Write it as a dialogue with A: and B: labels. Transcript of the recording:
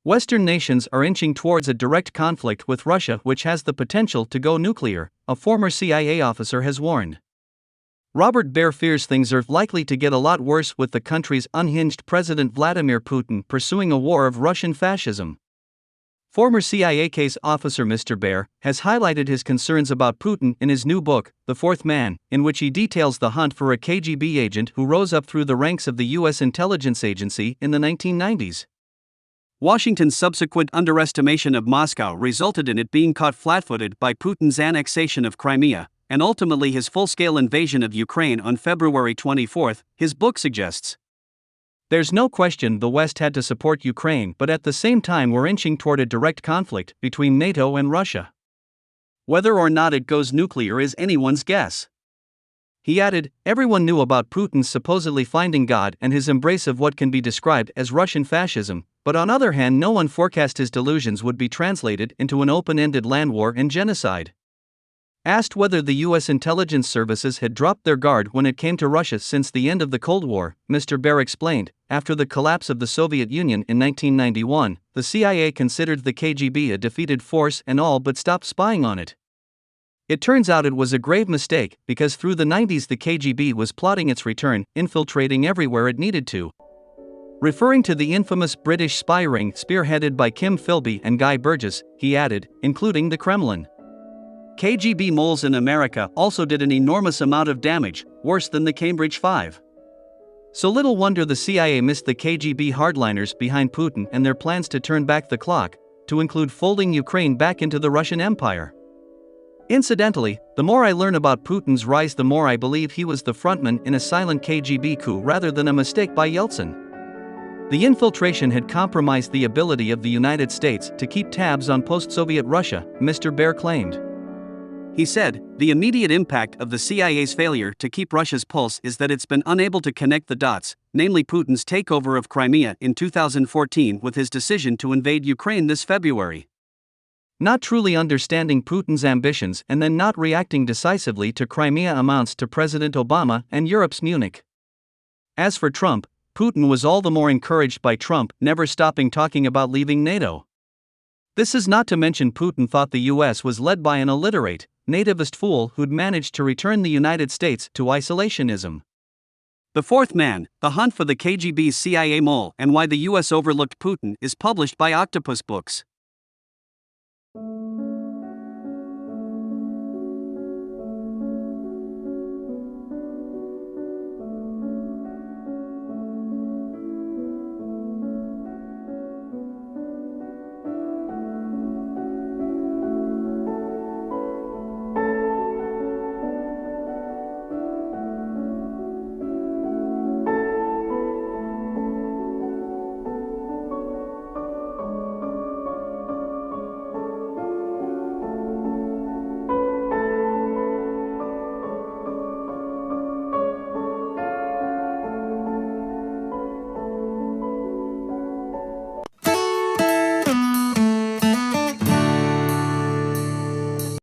A: Western nations are inching towards a direct conflict with Russia, which has the potential to go nuclear, a former CIA officer has warned. Robert Baer fears things are likely to get a lot worse with the country's unhinged President Vladimir Putin pursuing a war of Russian fascism. Former CIA case officer Mr Baer has highlighted his concerns about Putin in his new book, The Fourth Man, in which he details the hunt for a KGB agent who rose up through the ranks of the U.S. intelligence agency in the 1990s. Washington's subsequent underestimation of Moscow resulted in it being caught flat-footed by Putin's annexation of Crimea, and ultimately his full-scale invasion of Ukraine on February 24, his book suggests. There's no question the West had to support Ukraine, but at the same time we're inching toward a direct conflict between NATO and Russia. Whether or not it goes nuclear is anyone's guess. He added, everyone knew about Putin's supposedly finding God and his embrace of what can be described as Russian fascism, but on the other hand no one forecast his delusions would be translated into an open-ended land war and genocide. Asked whether the U.S. intelligence services had dropped their guard when it came to Russia since the end of the Cold War, Mr. Baer explained, after the collapse of the Soviet Union in 1991, the CIA considered the KGB a defeated force and all but stopped spying on it. It turns out it was a grave mistake, because through the 90s the KGB was plotting its return, infiltrating everywhere it needed to. Referring to the infamous British spy ring spearheaded by Kim Philby and Guy Burgess, he added, including the Kremlin. KGB moles in America also did an enormous amount of damage, worse than the Cambridge Five. So little wonder the CIA missed the KGB hardliners behind Putin and their plans to turn back the clock, to include folding Ukraine back into the Russian Empire. Incidentally, the more I learn about Putin's rise, the more I believe he was the frontman in a silent KGB coup rather than a mistake by Yeltsin. The infiltration had compromised the ability of the United States to keep tabs on post-Soviet Russia, Mr. Baer claimed. He said, the immediate impact of the CIA's failure to keep Russia's pulse is that it's been unable to connect the dots, namely Putin's takeover of Crimea in 2014 with his decision to invade Ukraine this February. Not truly understanding Putin's ambitions and then not reacting decisively to Crimea amounts to President Obama and Europe's Munich. As for Trump, Putin was all the more encouraged by Trump never stopping talking about leaving NATO. This is not to mention Putin thought the US was led by an illiterate, nativist fool who'd managed to return the United States to isolationism. The Fourth Man, The Hunt for the KGB's CIA Mole and Why the US Overlooked Putin is published by Octopus Books.